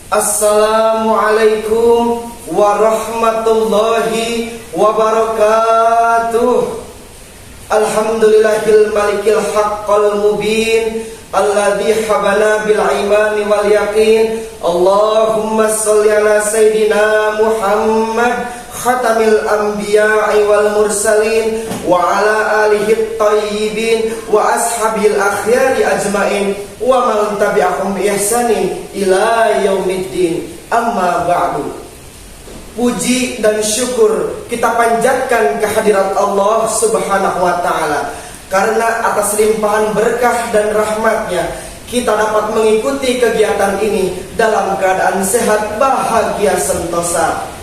Assalamualaikum warahmatullahi wabarakatuh. Alhamdulillahil malikil haqqal mubin alladzi habana bil imani wal yaqin. Allahumma shalli ala sayidina Muhammad khatamil anbiya'i wal mursalin wa ala alihi thayyibin wa ashabil akhyari ajmain wa man tabi'ahum bi ihsanin ila yaumiddin. Amma ba'du. Puji dan syukur kita panjatkan kehadirat Allah Subhanahu wa taala, karena atas limpahan berkah dan rahmatnya kita dapat mengikuti kegiatan ini dalam keadaan sehat, bahagia, sentosa.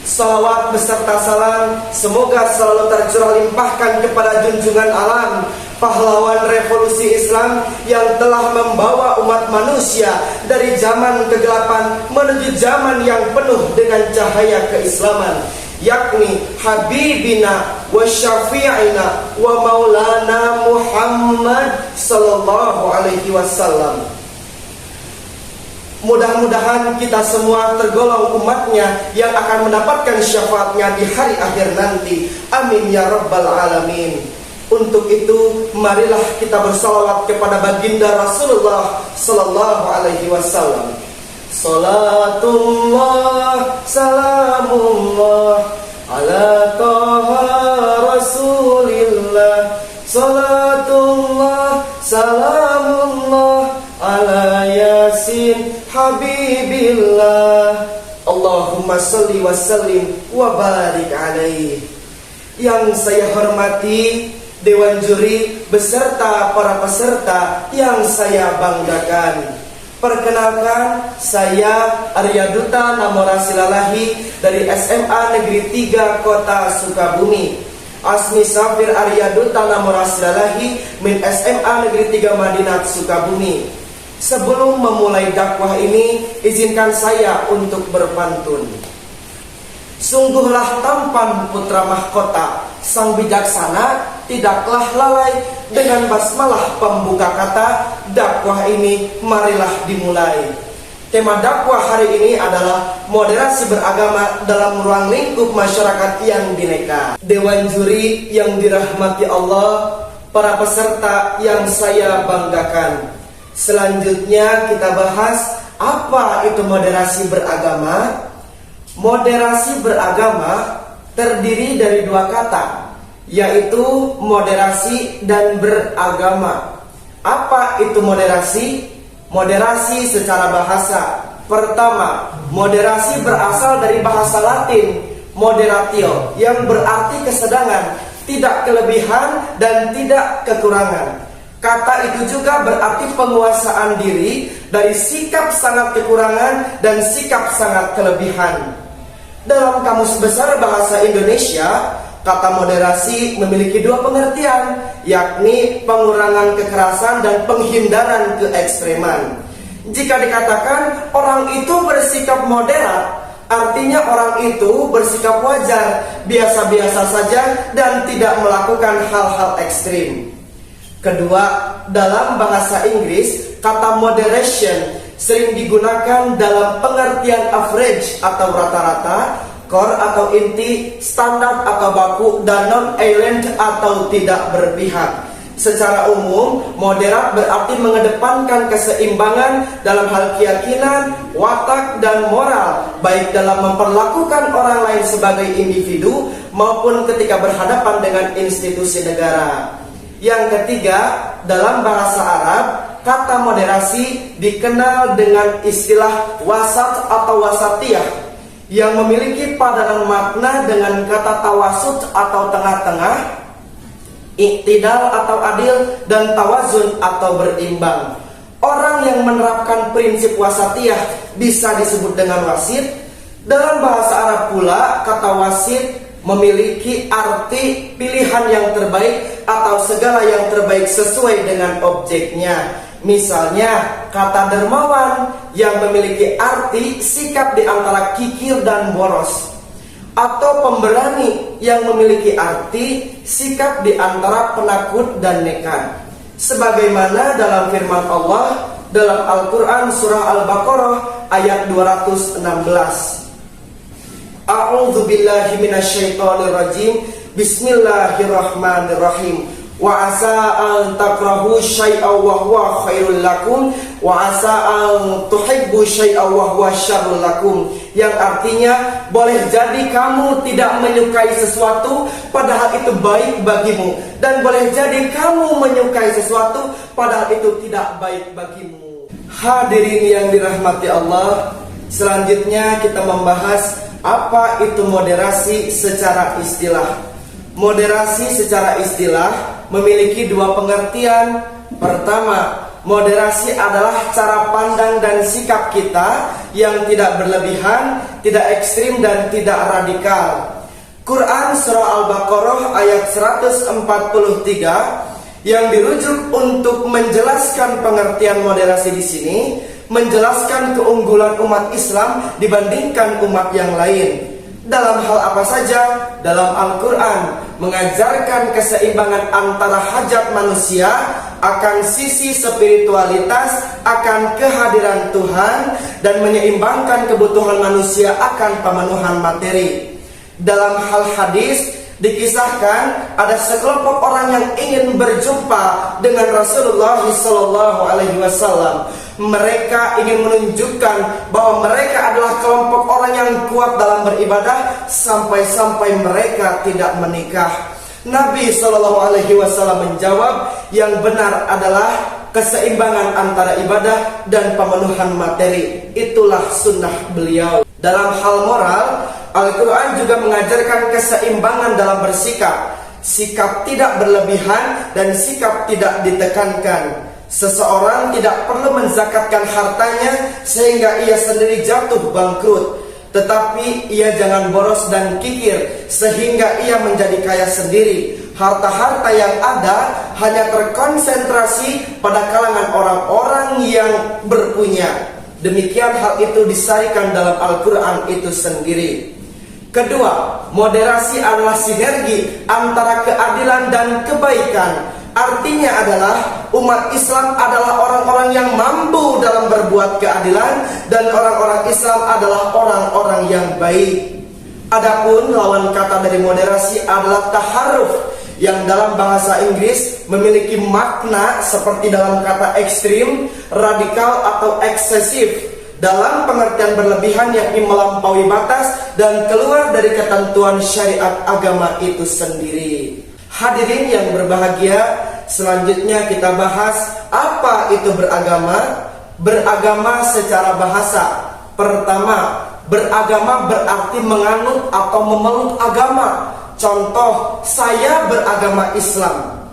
Salawat beserta salam semoga selalu tercurah limpahkan kepada junjungan alam, pahlawan revolusi Islam yang telah membawa umat manusia dari zaman kegelapan menuju zaman yang penuh dengan cahaya keislaman, yakni Habibina wa Syafi'ina wa Maulana Muhammad sallallahu alaihi wasallam. Mudah-mudahan kita semua tergolong umatnya yang akan mendapatkan syafaatnya di hari akhir nanti. Amin ya rabbal alamin. Untuk itu, marilah kita bersalawat kepada baginda Rasulullah sallallahu alaihi wasallam. Salatullah salamullah ala taha rasulillah. Salatullah salamullah ala yasin habibillah. Allahumma salli wa sallim wa barik alaih. Yang saya hormati Dewan Juri beserta para peserta yang saya banggakan. Perkenalkan, saya Arya Duta Namora Silalahi dari SMA Negeri 3 Kota Sukabumi. Asmi Safir Arya Duta Namora Silalahi min SMA Negeri 3 Madinat Sukabumi. Sebelum memulai dakwah ini, izinkan saya untuk berpantun. Sungguhlah tampan putra mahkota, sang bijaksana tidaklah lalai. Dengan basmalah pembuka kata, dakwah ini marilah dimulai. Tema dakwah hari ini adalah moderasi beragama dalam ruang lingkup masyarakat yang bineka. Dewan juri yang dirahmati Allah, para peserta yang saya banggakan. Selanjutnya kita bahas apa itu moderasi beragama. Moderasi beragama terdiri dari dua kata, yaitu moderasi dan beragama. Apa itu moderasi? Moderasi secara bahasa. Pertama, moderasi berasal dari bahasa Latin moderatio, yang berarti kesedangan, tidak kelebihan dan tidak kekurangan. Kata itu juga berarti penguasaan diri dari sikap sangat kekurangan dan sikap sangat kelebihan. Dalam Kamus Besar Bahasa Indonesia, kata moderasi memiliki dua pengertian, yakni pengurangan kekerasan dan penghindaran keekstreman. Jika dikatakan orang itu bersikap moderat, artinya orang itu bersikap wajar, biasa-biasa saja dan tidak melakukan hal-hal ekstrim. Kedua, dalam bahasa Inggris, kata moderation sering digunakan dalam pengertian average atau rata-rata, core atau inti, standar atau baku, dan non-aligned atau tidak berpihak. Secara umum, moderat berarti mengedepankan keseimbangan dalam hal keyakinan, watak, dan moral, baik dalam memperlakukan orang lain sebagai individu maupun ketika berhadapan dengan institusi negara. Yang ketiga, dalam bahasa Arab, kata moderasi dikenal dengan istilah wasat atau wasatiyah, yang memiliki padanan makna dengan kata tawasut atau tengah-tengah, iktidal atau adil, dan tawazun atau berimbang. Orang yang menerapkan prinsip wasatiyah bisa disebut dengan wasit. Dalam bahasa Arab pula, kata wasit memiliki arti pilihan yang terbaik atau segala yang terbaik sesuai dengan objeknya. Misalnya, kata dermawan yang memiliki arti sikap di antara kikir dan boros, atau pemberani yang memiliki arti sikap di antara penakut dan nekat. Sebagaimana dalam firman Allah, dalam Al-Quran surah Al-Baqarah ayat 216. A'udzu billahi minasyaitonir rajim. Bismillahirrahmanirrahim. Wa asa an takrahu syai'aw wa huwa khairul lakum wa asa an tuhibbu syai'aw wa huwa syarrul lakum. Yang artinya, boleh jadi kamu tidak menyukai sesuatu padahal itu baik bagimu, dan boleh jadi kamu menyukai sesuatu padahal itu tidak baik bagimu. Hadirin yang dirahmati Allah, selanjutnya kita membahas apa itu moderasi secara istilah. Moderasi secara istilah memiliki dua pengertian. Pertama, moderasi adalah cara pandang dan sikap kita yang tidak berlebihan, tidak ekstrim, dan tidak radikal. Quran surah Al-Baqarah ayat 143 yang dirujuk untuk menjelaskan pengertian moderasi di sini, menjelaskan keunggulan umat Islam dibandingkan umat yang lain. Dalam hal apa saja? Dalam Al-Quran mengajarkan keseimbangan antara hajat manusia akan sisi spiritualitas, akan kehadiran Tuhan, dan menyeimbangkan kebutuhan manusia akan pemenuhan materi. Dalam hal hadis dikisahkan ada sekelompok orang yang ingin berjumpa dengan Rasulullah SAW. Mereka ingin menunjukkan bahwa mereka adalah kelompok orang yang kuat dalam beribadah sampai-sampai mereka tidak menikah. Nabi SAW menjawab, yang benar adalah keseimbangan antara ibadah dan pemenuhan materi. Itulah sunnah beliau. Dalam hal moral, Al-Quran juga mengajarkan keseimbangan dalam bersikap. Sikap tidak berlebihan dan sikap tidak ditekankan. Seseorang tidak perlu menzakatkan hartanya sehingga ia sendiri jatuh bangkrut, tetapi ia jangan boros dan kikir sehingga ia menjadi kaya sendiri. Harta-harta yang ada hanya terkonsentrasi pada kalangan orang-orang yang berpunya. Demikian hal itu disarikan dalam Al-Quran itu sendiri. Kedua, moderasi adalah sinergi antara keadilan dan kebaikan. Artinya adalah umat Islam adalah orang-orang yang mampu dalam berbuat keadilan, dan orang-orang Islam adalah orang-orang yang baik. Adapun lawan kata dari moderasi adalah taharruf, yang dalam bahasa Inggris memiliki makna seperti dalam kata ekstrim, radikal, atau eksesif, dalam pengertian berlebihan yakni melampaui batas dan keluar dari ketentuan syariat agama itu sendiri. Hadirin yang berbahagia, selanjutnya kita bahas apa itu beragama. Beragama secara bahasa. Pertama, beragama berarti menganut atau memeluk agama. Contoh, saya beragama Islam.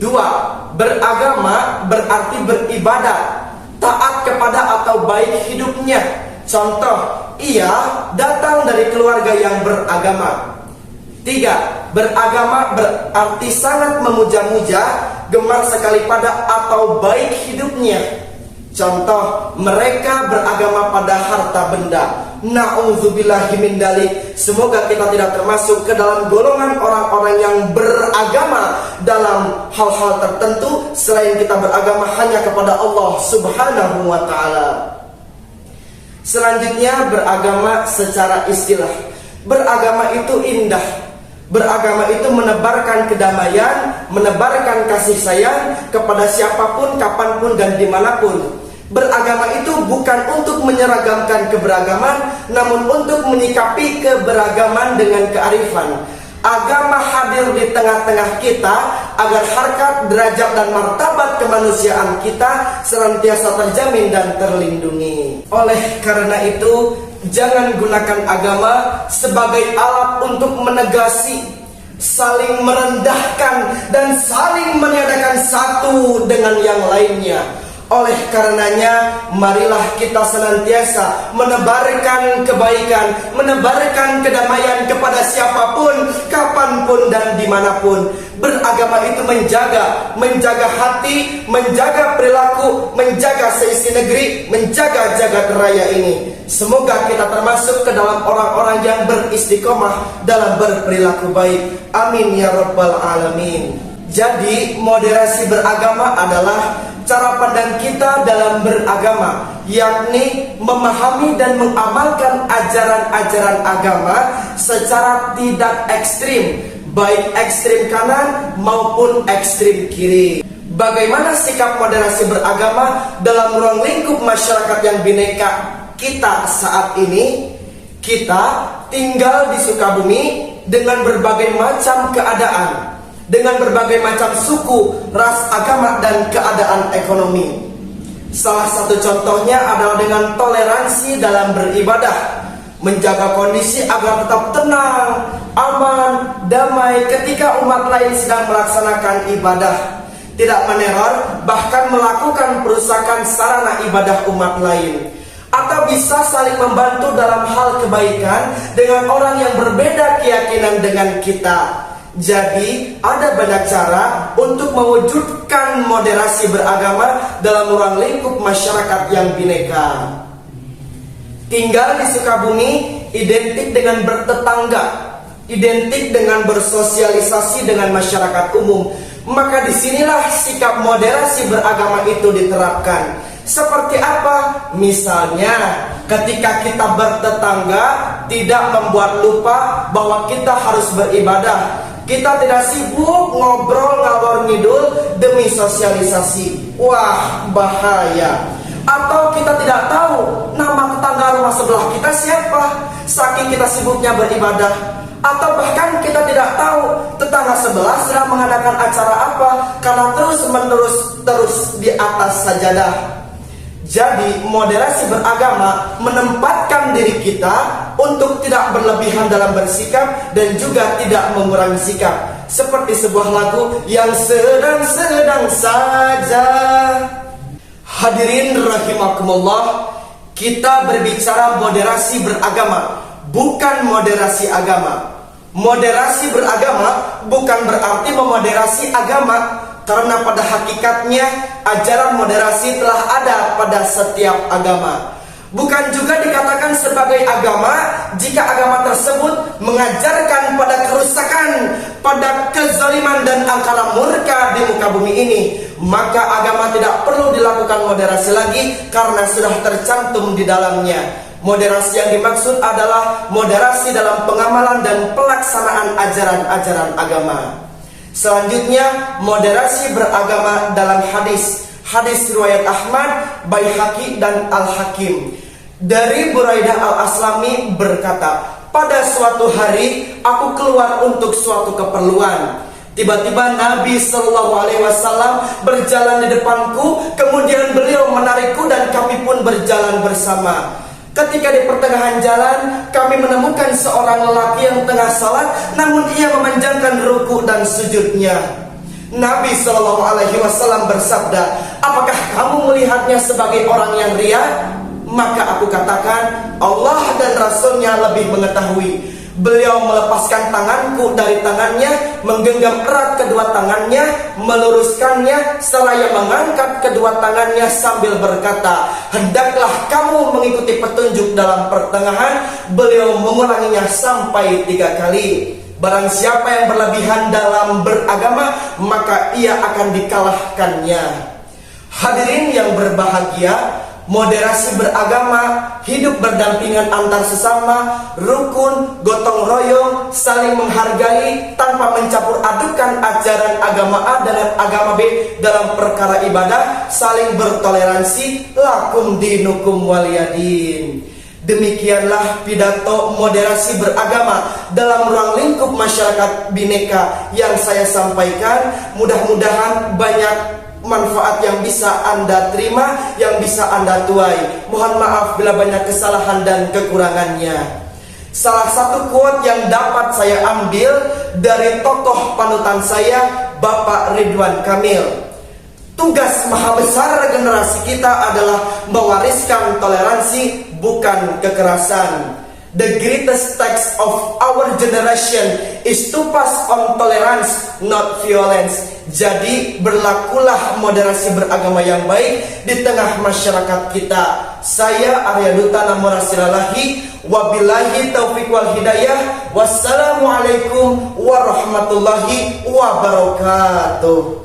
Dua, beragama berarti beribadah, taat kepada atau baik hidupnya. Contoh, ia datang dari keluarga yang beragama. Tiga, beragama berarti sangat memuja-muja, gemar sekali pada atau baik hidupnya. Contoh, mereka beragama pada harta benda. Na'udzubillahi min dzalik. Semoga kita tidak termasuk ke dalam golongan orang-orang yang beragama dalam hal-hal tertentu selain kita beragama hanya kepada Allah Subhanahu wa ta'ala. Selanjutnya, beragama secara istilah. Beragama itu indah. Beragama itu menebarkan kedamaian, menebarkan kasih sayang kepada siapapun, kapanpun, dan dimanapun. Beragama itu bukan untuk menyeragamkan keberagaman, namun untuk menyikapi keberagaman dengan kearifan. Agama hadir di tengah-tengah kita agar harkat, derajat, dan martabat kemanusiaan kita senantiasa terjamin dan terlindungi. Oleh karena itu, jangan gunakan agama sebagai alat untuk menegasi, saling merendahkan, dan saling meniadakan satu dengan yang lainnya. Oleh karenanya, marilah kita senantiasa menebarkan kebaikan, menebarkan kedamaian kepada siapapun, kapanpun, dan dimanapun. Beragama itu menjaga hati, menjaga perilaku, menjaga seisi negeri, menjaga jagat raya ini. Semoga kita termasuk ke dalam orang-orang yang beristiqomah dalam berperilaku baik. Amin ya rabbal alamin. Jadi moderasi beragama adalah cara pandang kita dalam beragama, yakni memahami dan mengamalkan ajaran-ajaran agama secara tidak ekstrim, baik ekstrim kanan maupun ekstrim kiri. Bagaimana sikap moderasi beragama dalam ruang lingkup masyarakat yang bineka kita saat ini? Kita tinggal di Sukabumi dengan berbagai macam keadaan, dengan berbagai macam suku, ras, agama, dan keadaan ekonomi. Salah satu contohnya adalah dengan toleransi dalam beribadah, menjaga kondisi agar tetap tenang, aman, damai ketika umat lain sedang melaksanakan ibadah, tidak meneror, bahkan melakukan perusakan sarana ibadah umat lain, atau bisa saling membantu dalam hal kebaikan dengan orang yang berbeda keyakinan dengan kita. Jadi ada banyak cara untuk mewujudkan moderasi beragama dalam ruang lingkup masyarakat yang bineka. Tinggal di Sukabumi identik dengan bertetangga, identik dengan bersosialisasi dengan masyarakat umum. Maka disinilah sikap moderasi beragama itu diterapkan. Seperti apa? Misalnya ketika kita bertetangga, tidak membuat lupa bahwa kita harus beribadah. Kita tidak sibuk ngobrol ngalor ngidul demi sosialisasi. Wah, bahaya. Atau kita tidak tahu nama tetangga rumah sebelah kita siapa, saking kita sibuknya beribadah. Atau bahkan kita tidak tahu tetangga sebelah sedang mengadakan acara apa, karena terus di atas sajadah. Jadi moderasi beragama menempatkan diri kita untuk tidak berlebihan dalam bersikap dan juga tidak mengurangi sikap. Seperti sebuah lagu yang sedang-sedang saja. Hadirin rahimakumullah, kita berbicara moderasi beragama, bukan moderasi agama. Moderasi beragama bukan berarti memoderasi agama, karena pada hakikatnya ajaran moderasi telah ada pada setiap agama. Bukan juga dikatakan sebagai agama jika agama tersebut mengajarkan pada kerusakan, pada kezaliman dan angkara murka di muka bumi ini. Maka agama tidak perlu dilakukan moderasi lagi karena sudah tercantum di dalamnya. Moderasi yang dimaksud adalah moderasi dalam pengamalan dan pelaksanaan ajaran-ajaran agama. Selanjutnya, moderasi beragama dalam hadis. Hadis riwayat Ahmad, Baihaqi dan Al-Hakim. Dari Buraidah Al-Aslami berkata, pada suatu hari aku keluar untuk suatu keperluan. Tiba-tiba Nabi SAW berjalan di depanku, kemudian beliau menarikku dan kami pun berjalan bersama. Ketika di pertengahan jalan, kami menemukan seorang lelaki yang tengah salat, namun ia memanjangkan ruku dan sujudnya. Nabi SAW bersabda, apakah kamu melihatnya sebagai orang yang ria? Maka aku katakan, Allah dan Rasulnya lebih mengetahui. Beliau melepaskan tanganku dari tangannya, menggenggam erat kedua tangannya, meluruskannya, seraya mengangkat kedua tangannya sambil berkata, hendaklah kamu mengikuti petunjuk dalam pertengahan. Beliau mengulanginya sampai 3 kali. Barang siapa yang berlebihan dalam beragama, maka ia akan dikalahkannya. Hadirin yang berbahagia, moderasi beragama, hidup berdampingan antar sesama, rukun, gotong royong, saling menghargai tanpa mencampur adukan ajaran agama A dengan agama B dalam perkara ibadah, saling bertoleransi, lakum dinukum waliyadin. Demikianlah pidato moderasi beragama dalam ruang lingkup masyarakat bineka yang saya sampaikan. Mudah-mudahan banyak manfaat yang bisa Anda terima, yang bisa Anda tuai. Mohon maaf bila banyak kesalahan dan kekurangannya. Salah satu quote yang dapat saya ambil dari tokoh panutan saya, Bapak Ridwan Kamil. Tugas maha besar generasi kita adalah mewariskan toleransi, bukan kekerasan. The greatest task of our generation is to pass on tolerance, not violence. Jadi berlakulah moderasi beragama yang baik di tengah masyarakat kita. Saya Arya Duta Namurasilahi, wabillahi taufiq wal hidayah. Wassalamualaikum warahmatullahi wabarakatuh.